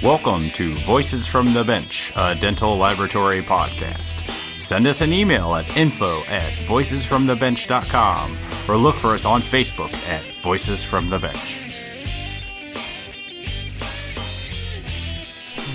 Welcome to Voices from the Bench, a dental laboratory podcast. Send us an email at info@voicesfromthebench.com or look for us on Facebook at Voices from the Bench.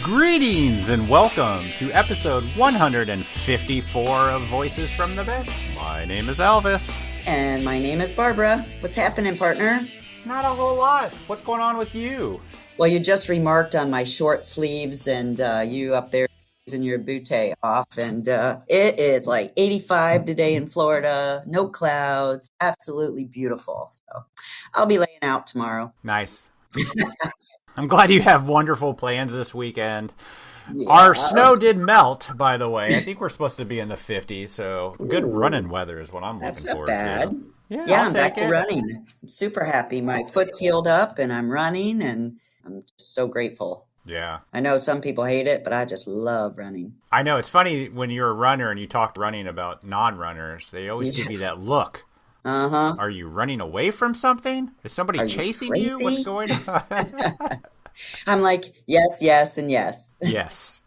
Greetings and welcome to episode 154 of Voices from the Bench. My name is Elvis. And my name is Barbara. What's happening, partner? Not a whole lot. What's going on with you? Well, you just remarked on my short sleeves and you up there in your bootay off. And it is like 85 today in Florida. No clouds. Absolutely beautiful. So I'll be laying out tomorrow. Nice. I'm glad you have wonderful plans this weekend. Yeah. Our snow did melt, by the way. I think we're supposed to be in the 50s, so good running weather is what I'm looking forward to. That's not bad. Yeah, I'm back to running. I'm super happy. My foot's healed up and I'm running and I'm just so grateful. Yeah. I know some people hate it, but I just love running. I know. It's funny when you're a runner and you talk running about non-runners, they always give you that look. Uh-huh. Are you running away from something? Is somebody chasing you? What's going on? I'm like, yes, and yes. Yes.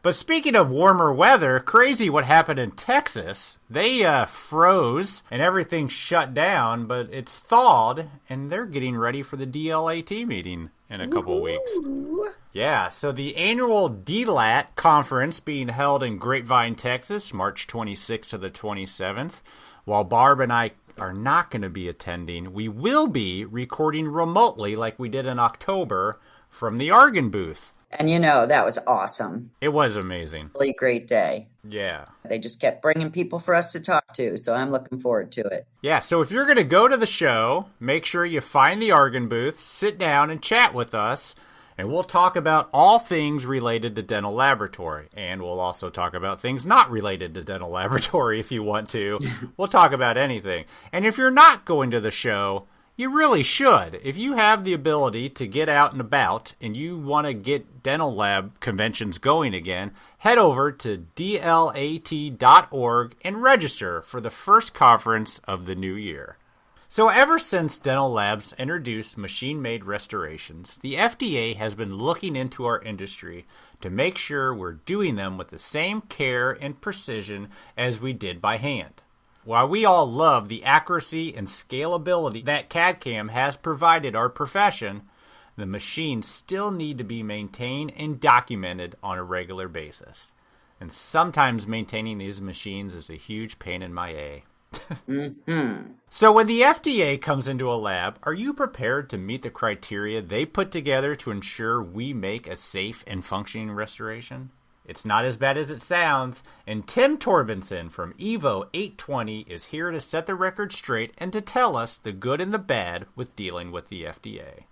But speaking of warmer weather, crazy what happened in Texas. They froze and everything shut down, but it's thawed, and they're getting ready for the DLAT meeting in a couple weeks. Yeah, so the annual DLAT conference being held in Grapevine, Texas, March 26th to the 27th. While Barb and I are not going to be attending, we will be recording remotely like we did in October from the Argon booth. And you know, that was awesome. It was amazing. Really great day. Yeah. They just kept bringing people for us to talk to, so I'm looking forward to it. Yeah, so if you're going to go to the show, make sure you find the Argon booth, sit down and chat with us, and we'll talk about all things related to dental laboratory. And we'll also talk about things not related to dental laboratory if you want to. We'll talk about anything. And if you're not going to the show, you really should. If you have the ability to get out and about and you want to get dental lab conventions going again, head over to dlat.org and register for the first conference of the new year. So ever since dental labs introduced machine-made restorations, the FDA has been looking into our industry to make sure we're doing them with the same care and precision as we did by hand. While we all love the accuracy and scalability that CAD/CAM has provided our profession, the machines still need to be maintained and documented on a regular basis. And sometimes maintaining these machines is a huge pain in my A. Mm-hmm. So when the FDA comes into a lab, are you prepared to meet the criteria they put together to ensure we make a safe and functioning restoration? It's not as bad as it sounds, and Tim Torbinson from Evo820 is here to set the record straight and to tell us the good and the bad with dealing with the FDA.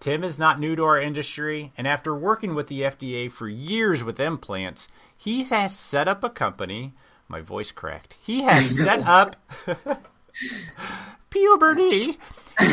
Tim is not new to our industry, and after working with the FDA for years with implants, he has set up a company. My voice cracked. He has set up puberty.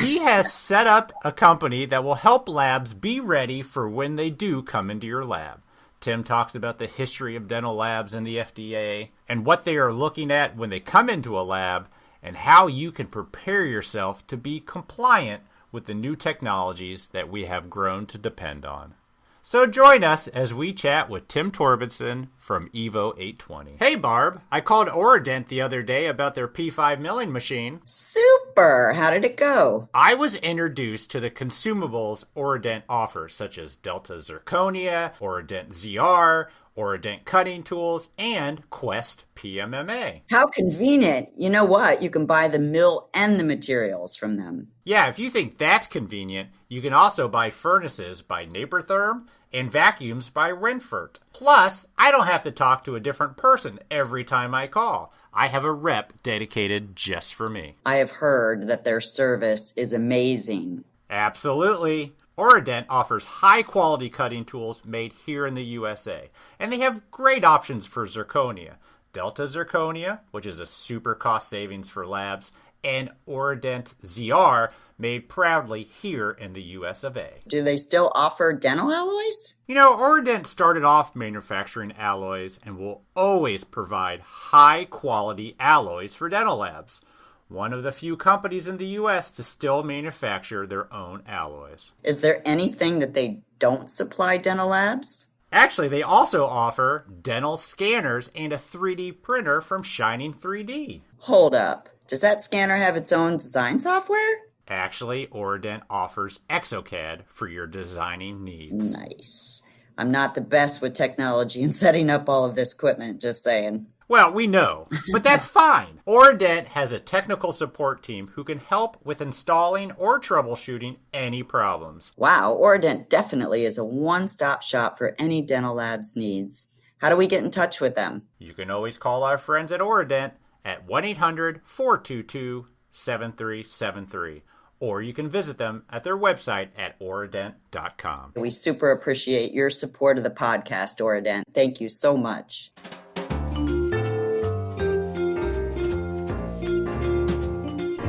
He has set up a company that will help labs be ready for when they do come into your lab. Tim talks about the history of dental labs and the FDA and what they are looking at when they come into a lab and how you can prepare yourself to be compliant with the new technologies that we have grown to depend on. So join us as we chat with Tim Torbinson from Evo820. Hey Barb, I called Orthodontic the other day about their P5 milling machine. Super! How did it go? I was introduced to the consumables Orthodontic offers, such as Delta Zirconia, Orthodontic ZR, Orthodontic cutting tools, and Quest PMMA. How convenient. You know what? You can buy the mill and the materials from them. Yeah, if you think that's convenient, you can also buy furnaces by Napertherm and vacuums by Renfert. Plus, I don't have to talk to a different person every time I call. I have a rep dedicated just for me. I have heard that their service is amazing. Absolutely. Orthodontic offers high-quality cutting tools made here in the USA, and they have great options for zirconia. Delta Zirconia, which is a super cost savings for labs, and Orthodontic ZR, made proudly here in the US of A. Do they still offer dental alloys? You know, Orthodontic started off manufacturing alloys and will always provide high-quality alloys for dental labs. one of the few companies in the U.S. to still manufacture their own alloys. Is there anything that they don't supply dental labs? Actually, they also offer dental scanners and a 3D printer from Shining 3D. Hold up. Does that scanner have its own design software? Actually, Orthodont offers exocad for your designing needs. Nice. I'm not the best with technology and setting up all of this equipment, just saying. Well, we know, but that's fine. Orthodont has a technical support team who can help with installing or troubleshooting any problems. Wow, Orthodont definitely is a one-stop shop for any dental lab's needs. How do we get in touch with them? You can always call our friends at Orthodont at 1-800-422-7373, or you can visit them at their website at orthodont.com. We super appreciate your support of the podcast, Orthodont. Thank you so much.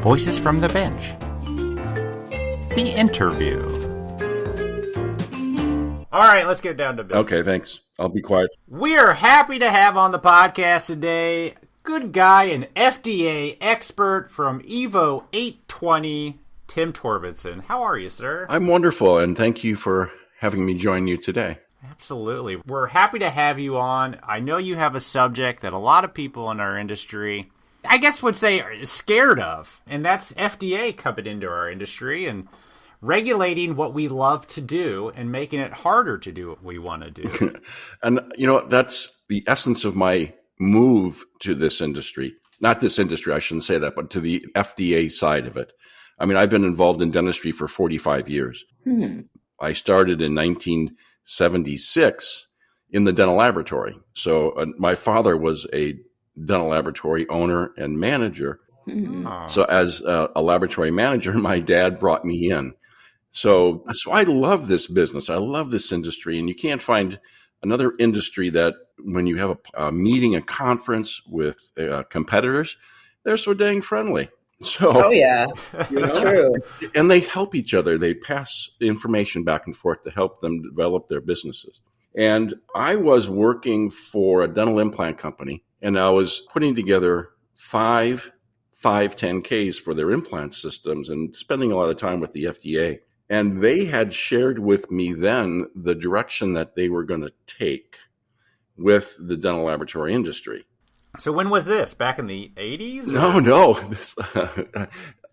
Voices from the Bench. The interview. All right, let's get down to business. Okay, thanks. I'll be quiet. We are happy to have on the podcast today good guy and FDA expert from Evo820, Tim Torbinson. How are you, sir? I'm wonderful, and thank you for having me join you today. Absolutely. We're happy to have you on. I know you have a subject that a lot of people in our industry, I guess would say, are scared of, and that's FDA coming into our industry and regulating what we love to do and making it harder to do what we want to do. And, that's the essence of my move to this industry. Not this industry, I shouldn't say that, but to the FDA side of it. I mean, I've been involved in dentistry for 45 years. I started in 1976 in the dental laboratory. So my father was a dental laboratory owner and manager. So as a laboratory manager, my dad brought me in. So I love this business. I love this industry. And you can't find another industry that when you have a meeting, a conference with competitors, they're so dang friendly. So, oh, yeah, true. And they help each other. They pass information back and forth to help them develop their businesses. And I was working for a dental implant company, and I was putting together 510Ks for their implant systems and spending a lot of time with the FDA. And they had shared with me then the direction that they were going to take with the dental laboratory industry. So when was this? Back in the 80s? No.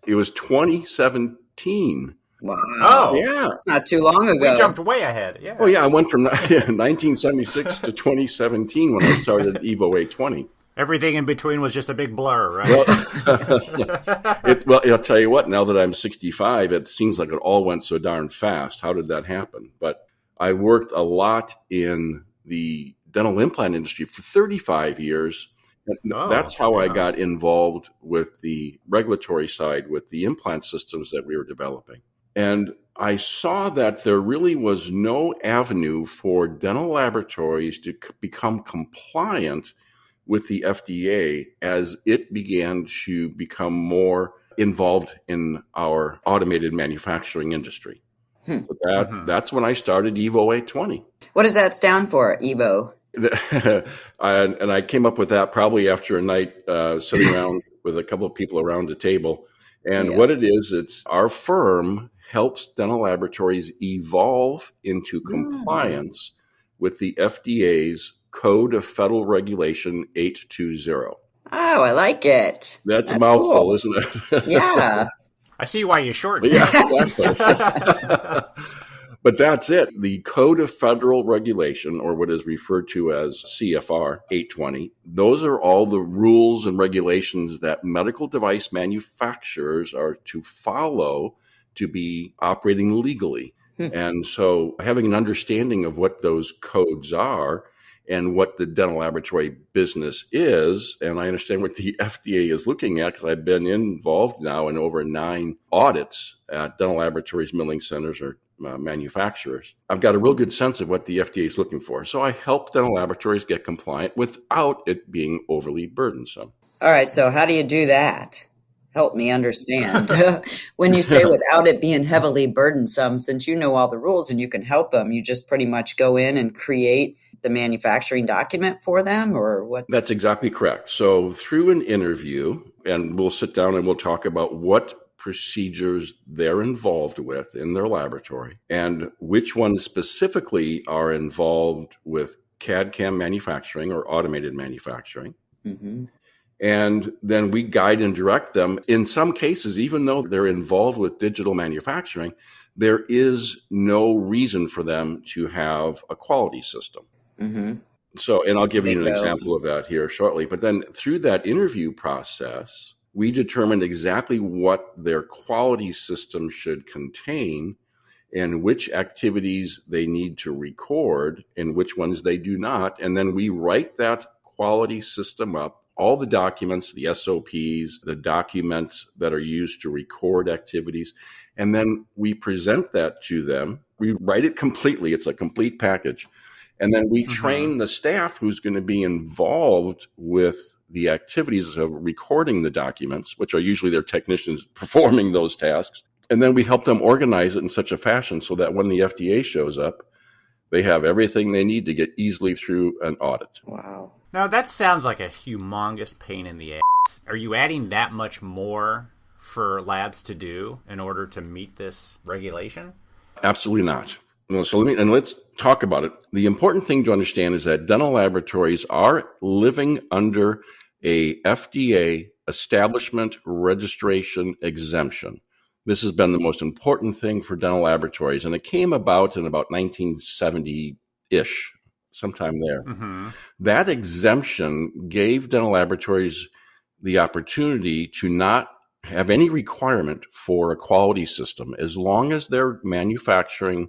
It was 2017. Wow. Oh. Yeah. That's not too long ago. We jumped way ahead. Yeah. Oh, yeah. I went from 1976 to 2017 when I started Evo820. Everything in between was just a big blur, right? Well, I'll tell you what, now that I'm 65, it seems like it all went so darn fast. How did that happen? But I worked a lot in the dental implant industry for 35 years. That's how I got involved with the regulatory side, with the implant systems that we were developing. And I saw that there really was no avenue for dental laboratories to become compliant with the FDA as it began to become more involved in our automated manufacturing industry. So that's when I started Evo820. What does that stand for, Evo? And I came up with that probably after a night sitting around with a couple of people around a table. And what it is, it's our firm helps dental laboratories evolve into compliance with the FDA's Code of Federal Regulation 820. Oh, I like it. That's a mouthful, cool. Isn't it? Yeah. I see why you shortened it. Yeah, exactly. But that's it. The Code of Federal Regulation, or what is referred to as CFR 820, those are all the rules and regulations that medical device manufacturers are to follow to be operating legally. And so having an understanding of what those codes are and what the dental laboratory business is, and I understand what the FDA is looking at because I've been involved now in over 9 audits at dental laboratories, milling centers, or manufacturers. I've got a real good sense of what the FDA is looking for. So I help dental laboratories get compliant without it being overly burdensome. All right, so how do you do that? help me understand. When you say without it being heavily burdensome, since you know all the rules and you can help them, you just pretty much go in and create the manufacturing document for them, or what? That's exactly correct. So through an interview, and we'll sit down and we'll talk about what procedures they're involved with in their laboratory and which ones specifically are involved with CAD/CAM manufacturing or automated manufacturing. Mm-hmm. And then we guide and direct them. In some cases, even though they're involved with digital manufacturing, there is no reason for them to have a quality system. Mm-hmm. So, and I'll give you an example of that here shortly. But then through that interview process, we determined exactly what their quality system should contain and which activities they need to record and which ones they do not. And then we write that quality system up, all the documents, the SOPs, the documents that are used to record activities. And then we present that to them. We write it completely. It's a complete package. And then we train the staff who's going to be involved with the activities of recording the documents, which are usually their technicians performing those tasks. And then we help them organize it in such a fashion so that when the FDA shows up, they have everything they need to get easily through an audit. Wow. Now, that sounds like a humongous pain in the ass. Are you adding that much more for labs to do in order to meet this regulation? Absolutely not. So let's talk about it. The important thing to understand is that dental laboratories are living under a FDA establishment registration exemption. This has been the most important thing for dental laboratories, and it came about in about 1970-ish, sometime there. Mm-hmm. That exemption gave dental laboratories the opportunity to not have any requirement for a quality system as long as they're manufacturing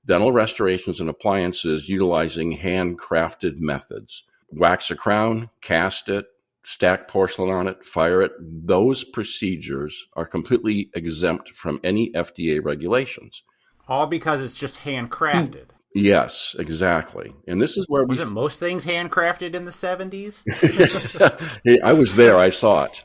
dental restorations and appliances utilizing handcrafted methods. Wax a crown, cast it, stack porcelain on it, fire it. Those procedures are completely exempt from any FDA regulations. All because it's just handcrafted. Yes, exactly. And this is where Wasn't most things handcrafted in the 70s? Hey, I was there. I saw it.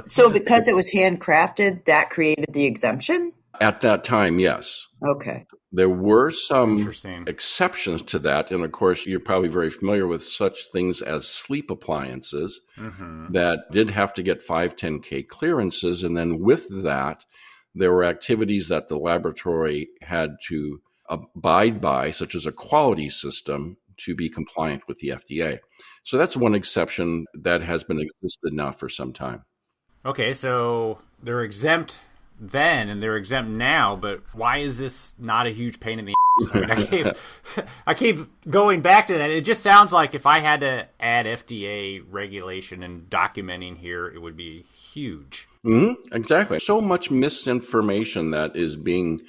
So because it was handcrafted, that created the exemption? At that time, yes. Okay. There were some exceptions to that. And of course, you're probably very familiar with such things as sleep appliances that did have to get 510K clearances. And then with that, there were activities that the laboratory had to abide by, such as a quality system, to be compliant with the FDA. So that's one exception that has been existed now for some time. Okay, so they're exempt then and they're exempt now, but why is this not a huge pain in the ass? I mean, I keep going back to that. It just sounds like if I had to add FDA regulation and documenting here, it would be huge. Mm-hmm, exactly. So much misinformation that is being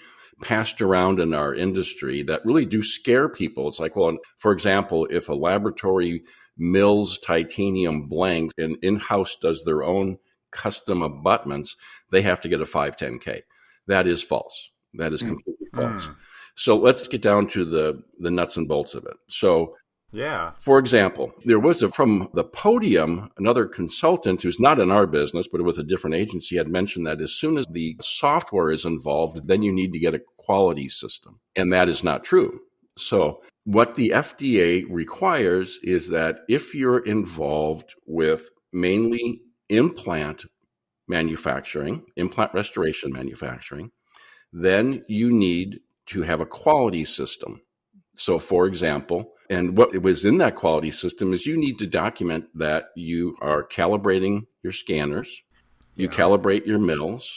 passed around in our industry that really do scare people. It's like, well, for example, if a laboratory mills titanium blanks and in-house does their own custom abutments, they have to get a 510K. That is false. That is completely false. So let's get down to the nuts and bolts of it. So, yeah. For example, there was from the podium, another consultant who's not in our business, but with a different agency had mentioned that as soon as the software is involved, then you need to get a quality system. And that is not true. So what the FDA requires is that if you're involved with mainly implant manufacturing, implant restoration manufacturing, then you need to have a quality system. So, for example, and what was in that quality system is you need to document that you are calibrating your scanners, you calibrate your mills,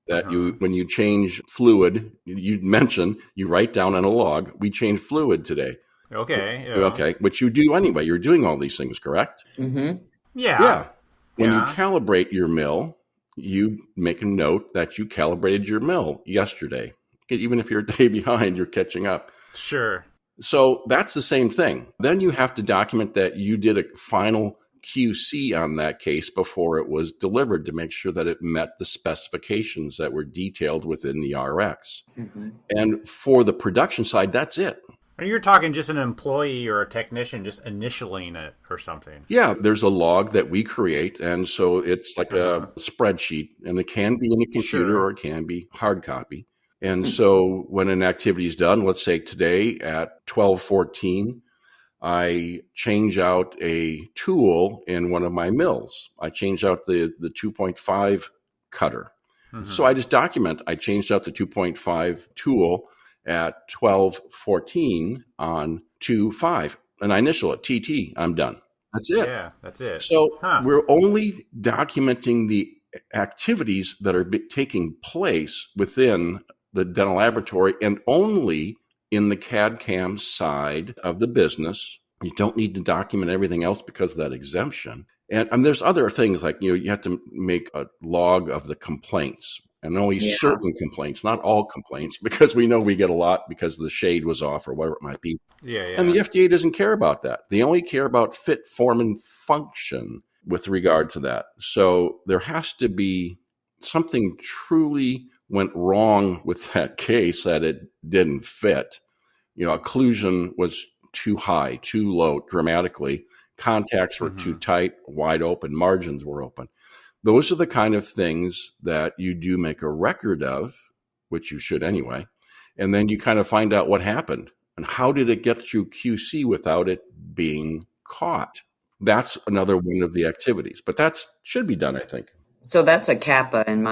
that you, when you change fluid, you mentioned, you write down on a log, we changed fluid today. Okay. Yeah. Okay, which you do anyway. You're doing all these things, correct? Mm-hmm. Yeah. When you calibrate your mill, you make a note that you calibrated your mill yesterday. Even if you're a day behind, you're catching up. Sure. So that's the same thing. Then you have to document that you did a final QC on that case before it was delivered to make sure that it met the specifications that were detailed within the RX. Mm-hmm. And for the production side, that's it. And you're talking just an employee or a technician just initialing it or something. Yeah, there's a log that we create, and so it's like a spreadsheet, and it can be in a computer or it can be hard copy. And so when an activity is done, let's say today at 12:14, I change out a tool in one of my mills. I change out the 2.5 cutter. So I just document, I changed out the 2.5 tool at 12:14 on 2/5, and I initial it, TT, I'm done. That's it. Yeah, that's it. So we're only documenting the activities that are taking place within the dental laboratory and only in the CAD/CAM side of the business. You don't need to document everything else because of that exemption. And there's other things like, you have to make a log of the complaints, and only certain complaints, not all complaints, because we know we get a lot because the shade was off or whatever it might be. And the FDA doesn't care about that. They only care about fit, form, and function with regard to that. So there has to be something truly went wrong with that case that it didn't fit. Occlusion was too high, too low, dramatically. Contacts were too tight, wide open, margins were open. Those are the kind of things that you do make a record of, which you should anyway. And then you kind of find out what happened and how did it get through QC without it being caught. That's another one of the activities, but that should be done, I think. So that's a CAPA in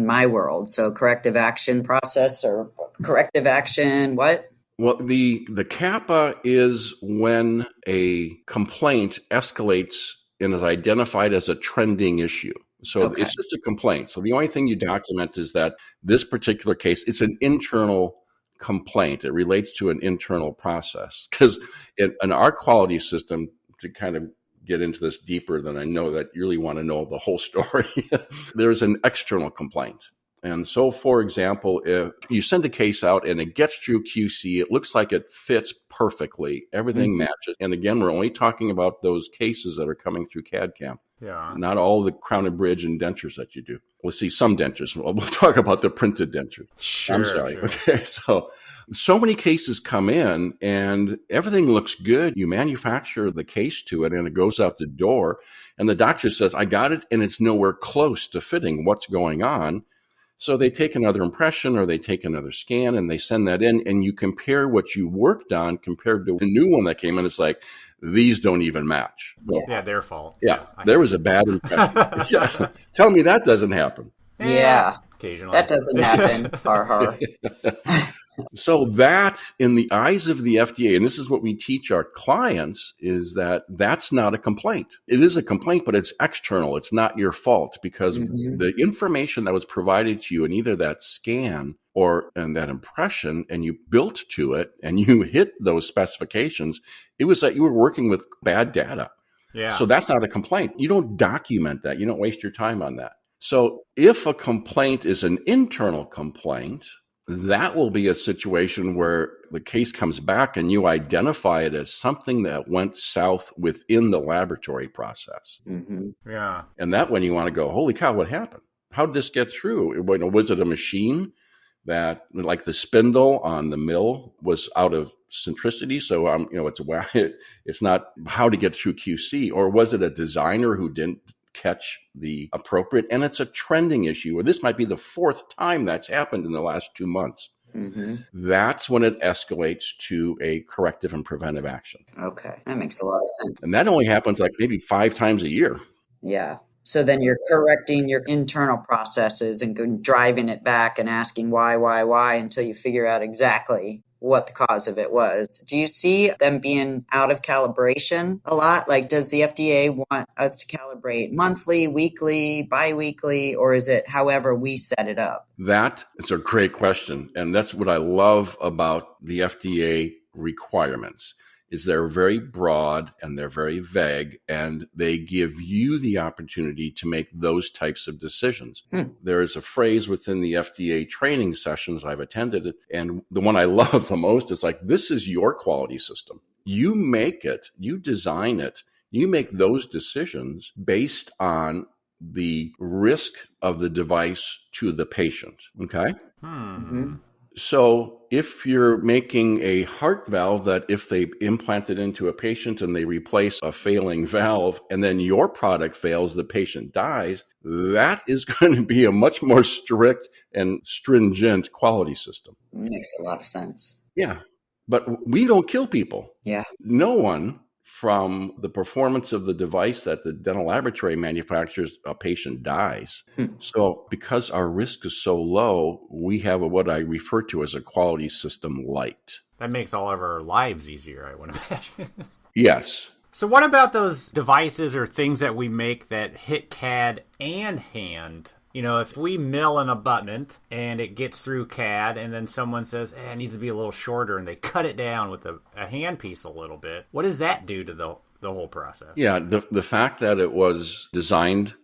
my world. So corrective action process or corrective action, what? Well, the CAPA is when a complaint escalates and is identified as a trending issue. So it's just a complaint. So the only thing you document is that this particular case, it's an internal complaint. It relates to an internal process. Because in our quality system, to kind of get into this deeper than I know that you really want to know the whole story, there's an external complaint. And so, for example, if you send a case out and it gets through QC, it looks like it fits perfectly. Everything matches. And again, we're only talking about those cases that are coming through CAD/CAM. Yeah. Not all the crown and bridge and dentures that you do. We'll see some dentures. We'll talk about the printed dentures. Sure, I'm sorry. Sure. Okay. So many cases come in and everything looks good. You manufacture the case to it and it goes out the door. And the doctor says, I got it. And it's nowhere close to fitting what's going on. So they take another impression or they take another scan and they send that in, and you compare what you worked on compared to the new one that came in. It's like, these don't even match. Yeah, their fault. Yeah, there was a bad impression. Tell me that doesn't happen. Yeah. Occasionally. That doesn't happen. Har. So that, in the eyes of the FDA, and this is what we teach our clients, is that that's not a complaint. It is a complaint, but it's external. It's not your fault because the information that was provided to you in either that scan or in that impression, and you built to it and you hit those specifications, it was that you were working with bad data. Yeah. So that's not a complaint. You don't document that. You don't waste your time on that. So if a complaint is an internal complaint, that will be a situation where the case comes back and you identify it as something that went south within the laboratory process. Yeah. And that when you want to go, holy cow, what happened? How did this get through? Was it a machine that, like the spindle on the mill, was out of centricity? So, it's not how to get through QC. Or was it a designer who didn't catch the appropriate? And it's a trending issue, or this might be the fourth time that's happened in the last 2 months. That's when it escalates to a corrective and preventive action. Okay, that makes a lot of sense. And that only happens like maybe 5 times a year. Yeah. So then you're correcting your internal processes and driving it back and asking why until you figure out exactly what the cause of it was. Do you see them being out of calibration a lot? Like, does the FDA want us to calibrate monthly, weekly, biweekly, or is it however we set it up? That is a great question. And that's what I love about the FDA requirements. Is they're very broad and they're very vague, and they give you the opportunity to make those types of decisions. There is a phrase within the FDA training sessions I've attended, and the one I love the most is like, this is your quality system. You make it, you design it, you make those decisions based on the risk of the device to the patient. Okay? So if you're making a heart valve that if they implant it into a patient and they replace a failing valve and then your product fails, the patient dies, that is going to be a much more strict and stringent quality system. Makes a lot of sense. Yeah. But we don't kill people. Yeah. No one, from the performance of the device that the dental laboratory manufactures, a patient dies. So because our risk is so low, we have what I refer to as a quality system light. That makes all of our lives easier, I would imagine. Yes. So what about those devices or things that we make that hit CAD and hand? You know, if we mill an abutment and it gets through CAD and then someone says, it needs to be a little shorter, and they cut it down with a handpiece a little bit, what does that do to the whole process? Yeah, the fact that it was designed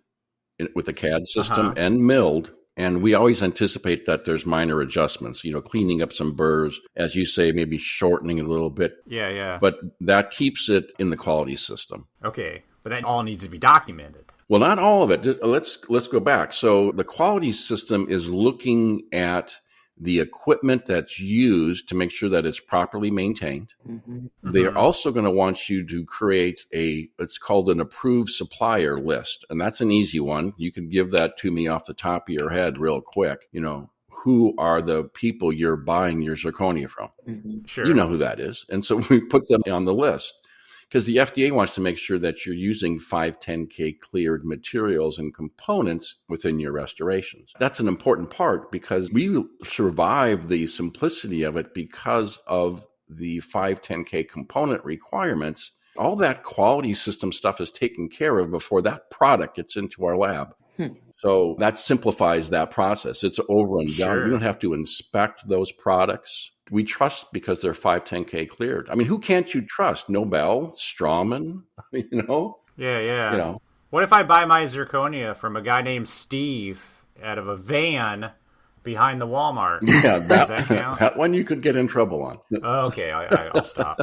with a CAD system and milled, and we always anticipate that there's minor adjustments, cleaning up some burrs, as you say, maybe shortening it a little bit. Yeah. But that keeps it in the quality system. Okay, but that all needs to be documented. Well, not all of it. Let's go back. So the quality system is looking at the equipment that's used to make sure that it's properly maintained. Mm-hmm. They're also going to want you to create it's called an approved supplier list. And that's an easy one. You can give that to me off the top of your head real quick. Who are the people you're buying your zirconia from? Mm-hmm. Sure. You know who that is. And so we put them on the list. Because the FDA wants to make sure that you're using 510K cleared materials and components within your restorations. That's an important part because we survive the simplicity of it because of the 510K component requirements. All that quality system stuff is taken care of before that product gets into our lab. So that simplifies that process. It's over and done. Sure. We don't have to inspect those products. We trust because they're 510K cleared. I mean, who can't you trust? Nobel, Straumann, Yeah. What if I buy my zirconia from a guy named Steve out of a van behind the Walmart? Yeah, Does that count? that one you could get in trouble on. Okay, I'll stop.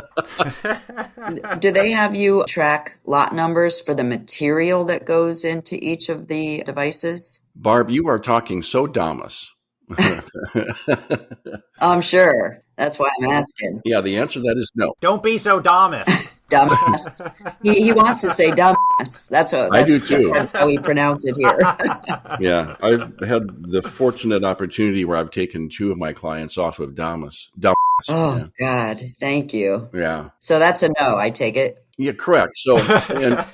Do they have you track lot numbers for the material that goes into each of the devices? Barb, you are talking so Damas. I'm sure. That's why I'm asking. Yeah, the answer to that is no. Don't be so Damas. Dumbass. He wants to say dumbass. That's I do too. That's how we pronounce it here. Yeah, I've had the fortunate opportunity where I've taken two of my clients off of Damas. Oh, God. Thank you. Yeah. So that's a no, I take it. Yeah, correct. So and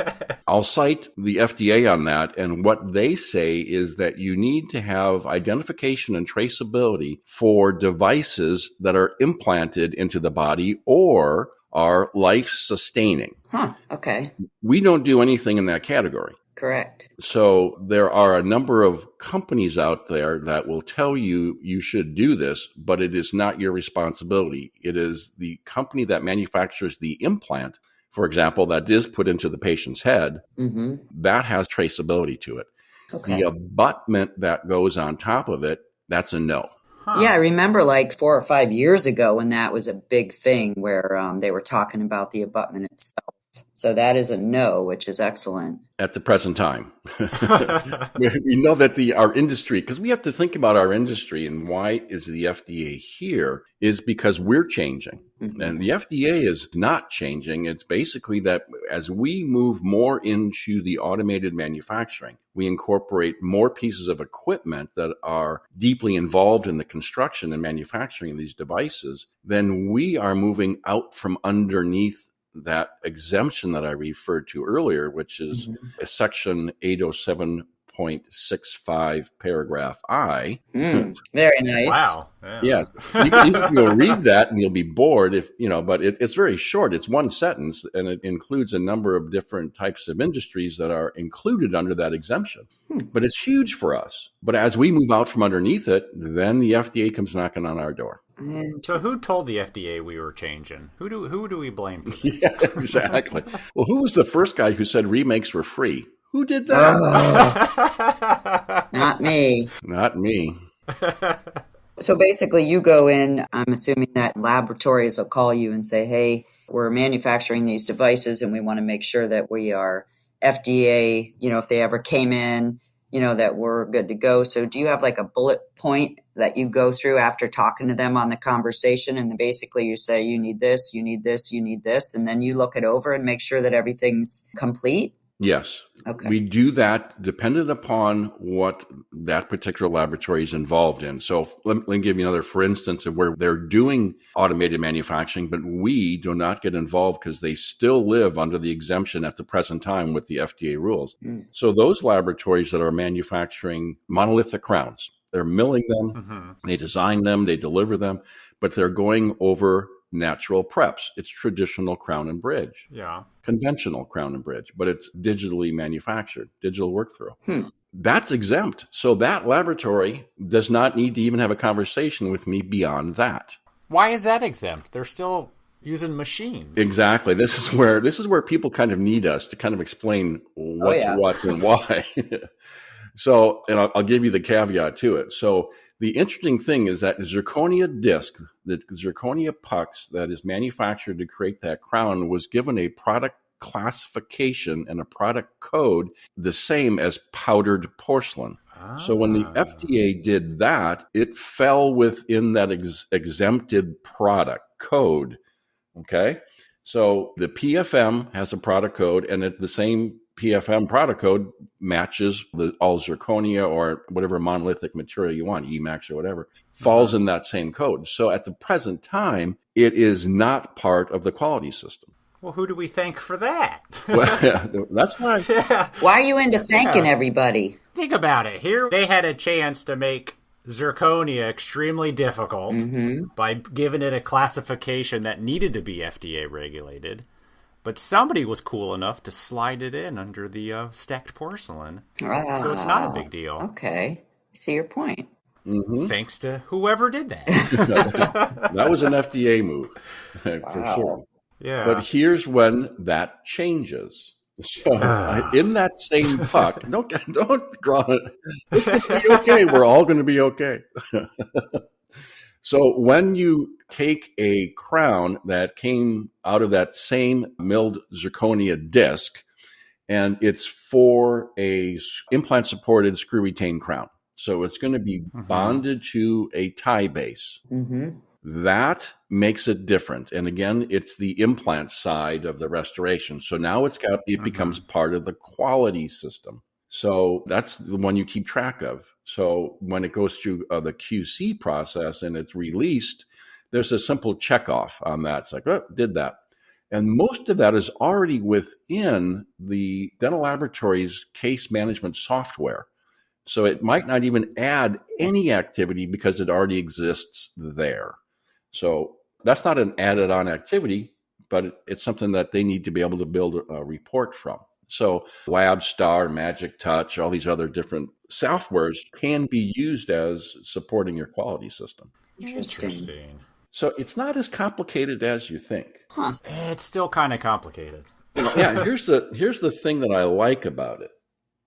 I'll cite the FDA on that. And what they say is that you need to have identification and traceability for devices that are implanted into the body or are life-sustaining. Huh. Okay. We don't do anything in that category. Correct. So there are a number of companies out there that will tell you you should do this, but it is not your responsibility. It is the company that manufactures the implant, for example, that is put into the patient's head, that has traceability to it. Okay. The abutment that goes on top of it, that's a no. Huh. Yeah, I remember like 4 or 5 years ago when that was a big thing where they were talking about the abutment itself. So that is a no, which is excellent. At the present time. We know that our industry, because we have to think about our industry and why is the FDA here, is because we're changing. And the FDA is not changing. It's basically that as we move more into the automated manufacturing, we incorporate more pieces of equipment that are deeply involved in the construction and manufacturing of these devices, then we are moving out from underneath that exemption that I referred to earlier, which is section 807.65 paragraph I. Very nice. Wow. Yeah. Yes. You'll read that and you'll be bored but it's very short. It's one sentence and it includes a number of different types of industries that are included under that exemption. But it's huge for us. But as we move out from underneath it, then the FDA comes knocking on our door. So who told the FDA we were changing? Who do we blame for this? Yeah, exactly. Well, who was the first guy who said remakes were free? Who did that? Not me. Not me. So basically you go in, I'm assuming that laboratories will call you and say, hey, we're manufacturing these devices and we want to make sure that we are FDA, if they ever came in, that we're good to go. So do you have like a bullet point that you go through after talking to them on the conversation, and then basically you say, you need this, you need this, you need this, and then you look it over and make sure that everything's complete? Yes. Okay. We do that dependent upon what that particular laboratory is involved in. So let me give you another, for instance, of where they're doing automated manufacturing, but we do not get involved because they still live under the exemption at the present time with the FDA rules. So those laboratories that are manufacturing monolithic crowns, they're milling them, they design them, they deliver them, but they're going over natural preps. It's traditional crown and bridge. Yeah. Conventional crown and bridge, but it's digitally manufactured, digital work-through. That's exempt. So that laboratory does not need to even have a conversation with me beyond that. Why is that exempt? They're still using machines. Exactly. This is where people kind of need us to kind of explain what and why. So, and I'll give you the caveat to it. So the interesting thing is that zirconia disc, the zirconia pucks that is manufactured to create that crown, was given a product classification and a product code the same as powdered porcelain. So when the FDA did that, it fell within that exempted product code. Okay. So the PFM has a product code, and the same PFM product code matches all zirconia or whatever monolithic material you want, Emax or whatever, falls in that same code. So at the present time, it is not part of the quality system. Well, who do we thank for that? Well, that's why. Why are you into thanking everybody? Think about it. Here they had a chance to make zirconia extremely difficult by giving it a classification that needed to be FDA regulated. But somebody was cool enough to slide it in under the stacked porcelain. So it's not a big deal. Okay. I see your point. Thanks to whoever did that. That was an FDA move, for sure. Yeah. But here's when that changes. So in that same puck, don't grow it. It's going to be okay. We're all going to be okay. So when you take a crown that came out of that same milled zirconia disc, and it's for a implant-supported screw-retained crown. So it's going to be bonded to a tie base. That makes it different. And again, it's the implant side of the restoration. So now it becomes part of the quality system. So that's the one you keep track of. So when it goes through the QC process and it's released, there's a simple checkoff on that. It's like, oh, did that. And most of that is already within the dental laboratory's case management software. So it might not even add any activity because it already exists there. So that's not an added on activity, but it's something that they need to be able to build a report from. So LabStar, Magic Touch, all these other different softwares can be used as supporting your quality system. Interesting. So it's not as complicated as you think. It's still kind of complicated. Yeah, here's the thing that I like about it,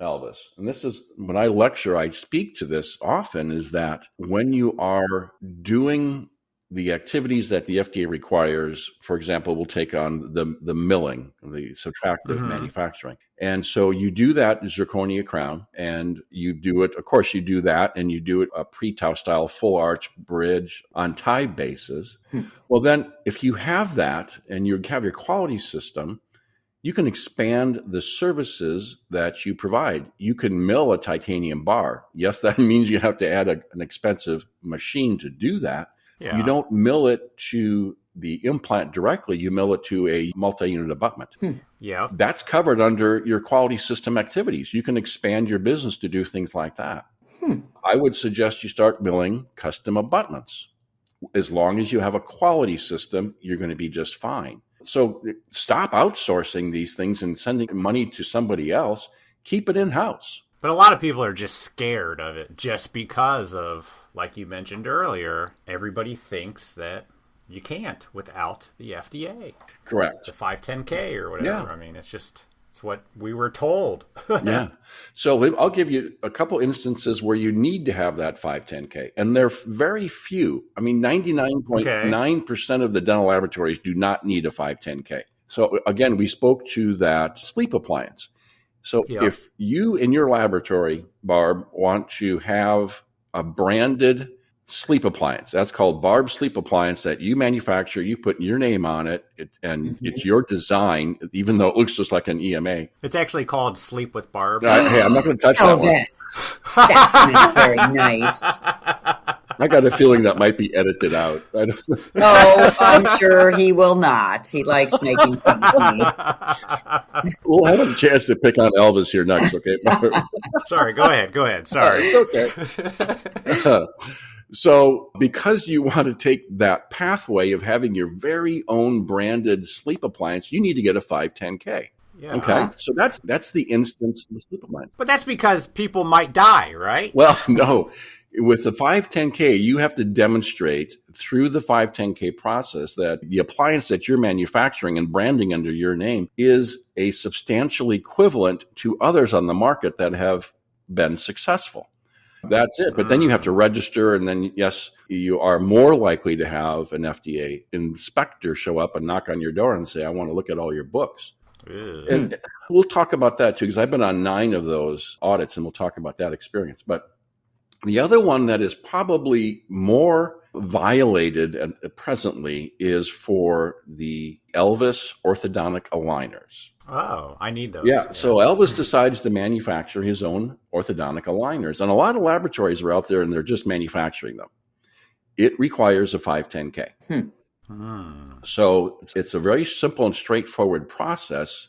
Elvis. And this is when I lecture, I speak to this often, is that when you are doing the activities that the FDA requires, for example, we'll take on the milling, the subtractive manufacturing. And so you do that zirconia crown, and you do it, of course, you do that, and you do it a pre-Tau style full arch bridge on tie bases. Well, then if you have that and you have your quality system, you can expand the services that you provide. You can mill a titanium bar. Yes, that means you have to add an expensive machine to do that. Yeah. You don't mill it to the implant directly. You mill it to a multi-unit abutment. Yeah. That's covered under your quality system activities. You can expand your business to do things like that. I would suggest you start milling custom abutments. As long as you have a quality system, you're going to be just fine. So stop outsourcing these things and sending money to somebody else. Keep it in-house. But a lot of people are just scared of it just because of, like you mentioned earlier, everybody thinks that you can't without the FDA. Correct. The 510K or whatever. Yeah. I mean, it's what we were told. Yeah. So I'll give you a couple instances where you need to have that 510K. And they're very few. I mean, 99.9% of the dental laboratories do not need a 510K. So again, we spoke to that sleep appliance. So if you in your laboratory, Barb, want to have a branded sleep appliance. That's called Barb sleep appliance that you manufacture. You put your name on it, and it's your design, even though it looks just like an EMA. It's actually called Sleep with Barb. Hey, I'm not going to touch that one. That's not very nice. I got a feeling that might be edited out. Oh, I'm sure he will not. He likes making fun of me. We'll have a chance to pick on Elvis here next, okay? Sorry, go ahead. Sorry. It's okay. So because you want to take that pathway of having your very own branded sleep appliance, you need to get a 510K. Yeah. Okay, so that's the instance of the sleep appliance. But that's because people might die, right? Well, no. With the 510K, you have to demonstrate through the 510K process that the appliance that you're manufacturing and branding under your name is a substantial equivalent to others on the market that have been successful. That's it. But then you have to register, and then, yes, you are more likely to have an FDA inspector show up and knock on your door and say, I want to look at all your books. And we'll talk about that too, because I've been on 9 of those audits, and we'll talk about that experience. But the other one that is probably more violated presently is for the Elvis orthodontic aligners. Oh, I need those. Yeah, so Elvis decides to manufacture his own orthodontic aligners. And a lot of laboratories are out there, and they're just manufacturing them. It requires a 510K. So it's a very simple and straightforward process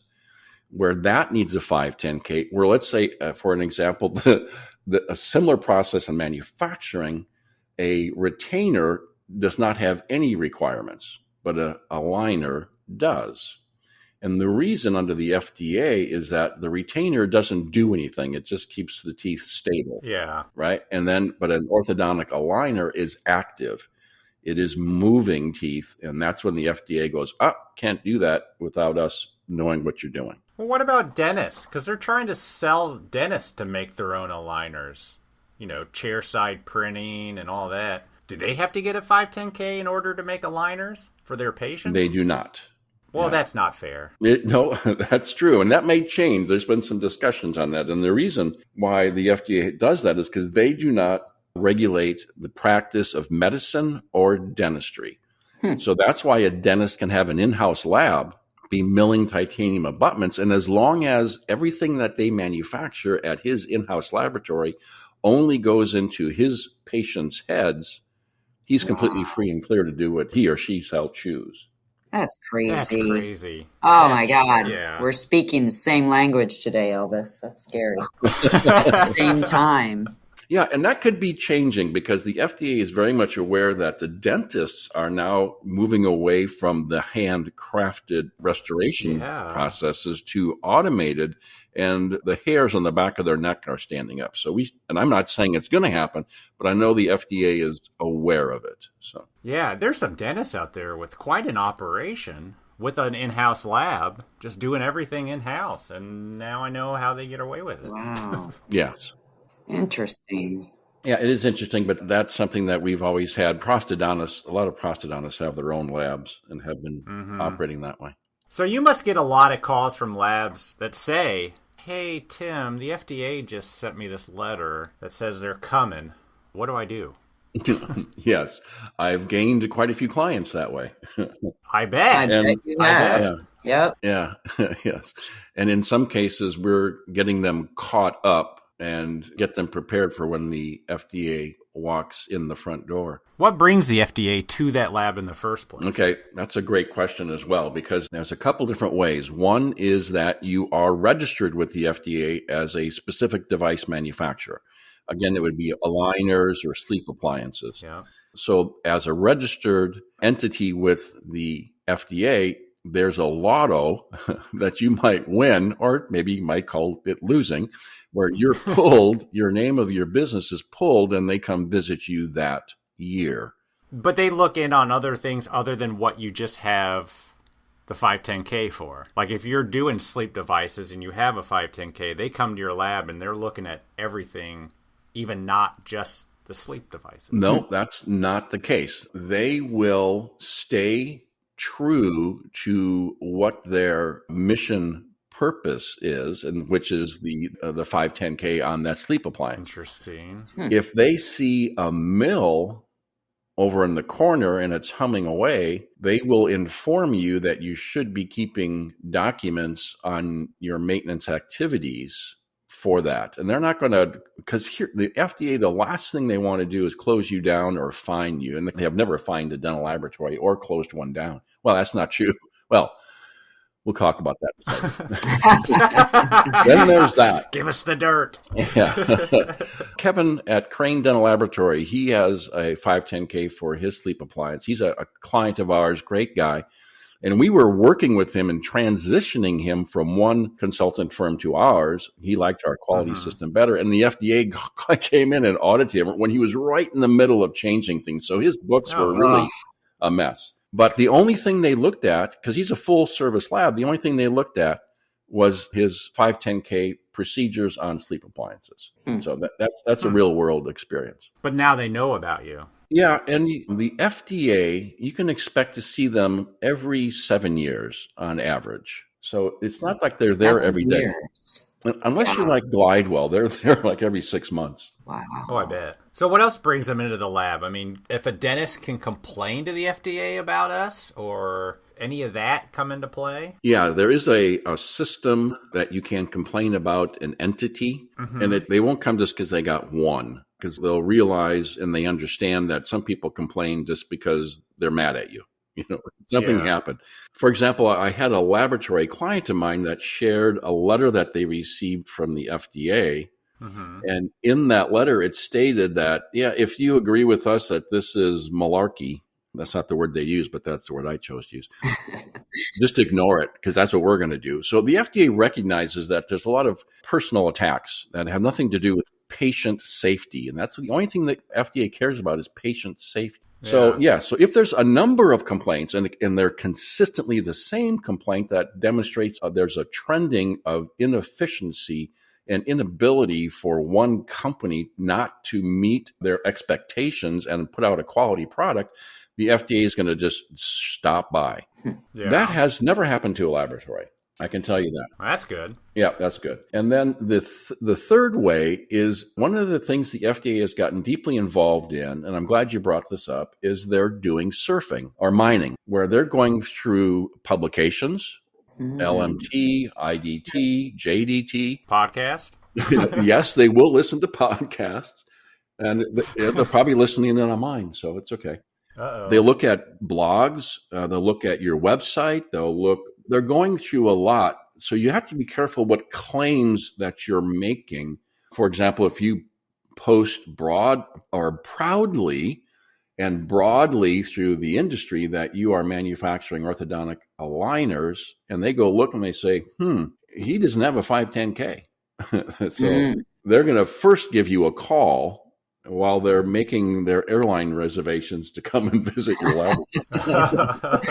where that needs a 510K, where let's say, for an example, a similar process in manufacturing, a retainer does not have any requirements, but an aligner does. And the reason under the FDA is that the retainer doesn't do anything. It just keeps the teeth stable. Yeah. Right. And then, but an orthodontic aligner is active. It is moving teeth. And that's when the FDA goes, can't do that without us knowing what you're doing. Well, what about dentists? Because they're trying to sell dentists to make their own aligners. You know, chair-side printing and all that. Do they have to get a 510K in order to make aligners for their patients? They do not. Well, that's not fair. No, that's true. And that may change. There's been some discussions on that. And the reason why the FDA does that is because they do not regulate the practice of medicine or dentistry. So that's why a dentist can have an in-house lab be milling titanium abutments. And as long as everything that they manufacture at his in-house laboratory only goes into his patients' heads, he's completely free and clear to do what he or she shall choose. That's crazy. That's crazy. Oh, my God. Yeah. We're speaking the same language today, Elvis. That's scary. At the same time. Yeah, and that could be changing because the FDA is very much aware that the dentists are now moving away from the handcrafted restoration processes to automated, and the hairs on the back of their neck are standing up. So and I'm not saying it's going to happen, but I know the FDA is aware of it. So yeah, there's some dentists out there with quite an operation with an in-house lab, just doing everything in-house, and now I know how they get away with it. Wow. Yes. Interesting. Yeah, it is interesting, but that's something that we've always had. Prosthodontists, a lot of prosthodontists have their own labs and have been operating that way. So you must get a lot of calls from labs that say, hey, Tim, the FDA just sent me this letter that says they're coming. What do I do? Yes, I've gained quite a few clients that way. I bet. I bet you have. Yep. Yeah, yes. And in some cases, we're getting them caught up and get them prepared for when the FDA walks in the front door. What brings the FDA to that lab in the first place? Okay, that's a great question as well, because there's a couple different ways. One is that you are registered with the FDA as a specific device manufacturer. Again, it would be aligners or sleep appliances. Yeah. So as a registered entity with the FDA, there's a lotto that you might win, or maybe you might call it losing, where you're pulled, your name of your business is pulled, and they come visit you that year. But they look in on other things other than what you just have the 510K for. Like if you're doing sleep devices and you have a 510K, they come to your lab and they're looking at everything, even not just the sleep devices. No, that's not the case. They will stay true to what their mission purpose is, and which is the 510K on that sleep appliance. Interesting. If they see a mill over in the corner and it's humming away, they will inform you that you should be keeping documents on your maintenance activities for that. And they're not going to, because here, the FDA, the last thing they want to do is close you down or fine you. And they have never fined a dental laboratory or closed one down. Well, that's not true. Well, we'll talk about that in a second. Then there's that. Give us the dirt. Yeah. Kevin at Crane Dental Laboratory, he has a 510K for his sleep appliance. He's a client of ours, great guy. And we were working with him and transitioning him from one consultant firm to ours. He liked our quality system better. And the FDA came in and audited him when he was right in the middle of changing things. So his books were really a mess. But the only thing they looked at, because he's a full service lab, the only thing they looked at was his 510K procedures on sleep appliances. So that's a real world experience. But now they know about you. Yeah, and the FDA, you can expect to see them every 7 years on average. So it's not like they're there every day. Unless you're like Glidewell, they're there like every 6 months. Wow. Oh, I bet. So what else brings them into the lab? I mean, if a dentist can complain to the FDA about us or any of that come into play? Yeah, there is a system that you can complain about an entity, and they won't come just because they got one, because they'll realize and they understand that some people complain just because they're mad at you. You know, something happened. For example, I had a laboratory client of mine that shared a letter that they received from the FDA. And in that letter, it stated that, if you agree with us that this is malarkey, that's not the word they use, but that's the word I chose to use. Just ignore it, because that's what we're going to do. So the FDA recognizes that there's a lot of personal attacks that have nothing to do with patient safety. And that's the only thing that FDA cares about is patient safety. So, so if there's a number of complaints and they're consistently the same complaint that demonstrates there's a trending of inefficiency and inability for one company not to meet their expectations and put out a quality product, the FDA is going to just stop by. That has never happened to a laboratory. I can tell you that. Well, that's good. Yeah, that's good. And then the third way is one of the things the FDA has gotten deeply involved in, and I'm glad you brought this up, is they're doing surfing or mining, where they're going through publications, LMT, IDT, JDT. Podcast? Yes, they will listen to podcasts, and they're probably listening in on mine, so it's okay. They look at blogs, they'll look at your website, they're going through a lot. So you have to be careful what claims that you're making. For example, if you post broad or proudly and broadly through the industry that you are manufacturing orthodontic aligners, and they go look and they say, he doesn't have a 510K. So they're going to first give you a call while they're making their airline reservations to come and visit your lab.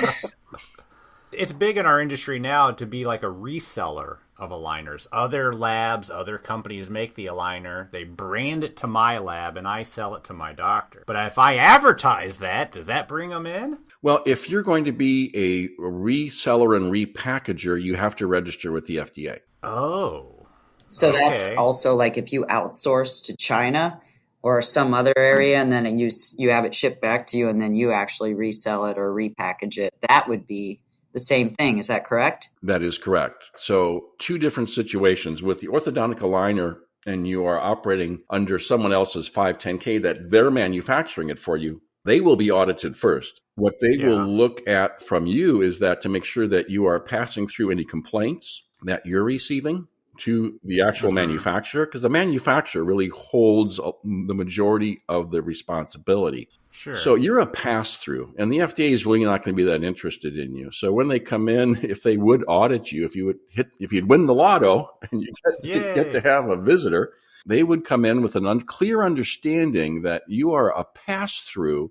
It's big in our industry now to be like a reseller of aligners. Other labs, other companies make the aligner. They brand it to my lab, and I sell it to my doctor. But if I advertise that, does that bring them in? Well, if you're going to be a reseller and repackager, you have to register with the FDA. Oh. So that's also like if you outsource to China or some other area, and then you have it shipped back to you, and then you actually resell it or repackage it, that would be the same thing. Is that correct? That is correct. So 2 different situations. With the orthodontic aligner, and you are operating under someone else's 510K that they're manufacturing it for you, they will be audited first. What they will look at from you is that to make sure that you are passing through any complaints that you're receiving to the actual manufacturer, because the manufacturer really holds the majority of the responsibility. Sure. So you're a pass-through, and the FDA is really not going to be that interested in you. So when they come in, if they would audit you, if you'd win the lotto and you get to have a visitor, they would come in with an unclear understanding that you are a pass-through,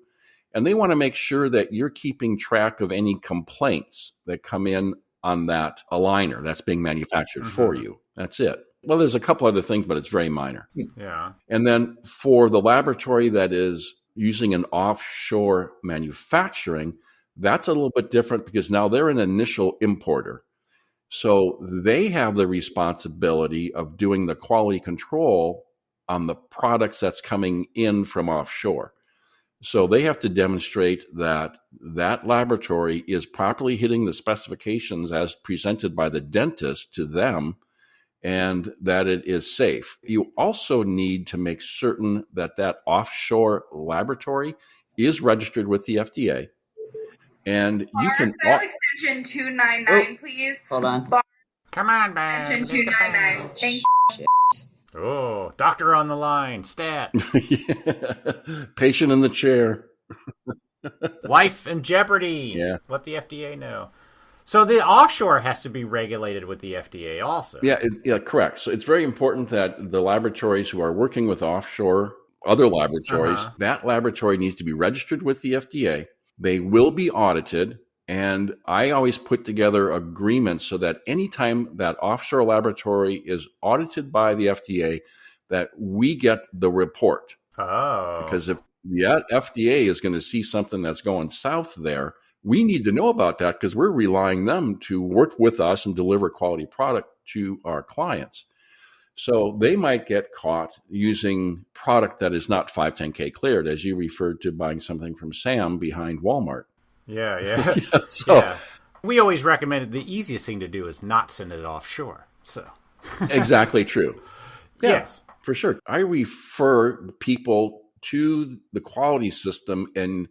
and they want to make sure that you're keeping track of any complaints that come in on that aligner that's being manufactured for you. That's it. Well, there's a couple other things, but it's very minor. Yeah. And then for the laboratory that is using an offshore manufacturing, that's a little bit different because now they're an initial importer. So they have the responsibility of doing the quality control on the products that's coming in from offshore. So they have to demonstrate that that laboratory is properly hitting the specifications as presented by the dentist to them, and that it is safe. You also need to make certain that that offshore laboratory is registered with the FDA. And you can dial extension 299, please. Hold on. Come on, man. Extension 299. Thank you. Oh, doctor on the line. Stat. Patient in the chair. Life in jeopardy. Yeah. Let the FDA know. So the offshore has to be regulated with the FDA also. Yeah, correct. So it's very important that the laboratories who are working with offshore other laboratories, that laboratory needs to be registered with the FDA. They will be audited. And I always put together agreements so that anytime that offshore laboratory is audited by the FDA, that we get the report. Oh. Because if the FDA is going to see something that's going south there, we need to know about that because we're relying them to work with us and deliver quality product to our clients. So they might get caught using product that is not 510K cleared, as you referred to buying something from Sam behind Walmart. Yeah. So we always recommended the easiest thing to do is not send it offshore. So exactly true. Yeah, yes, for sure. I refer people to the quality system and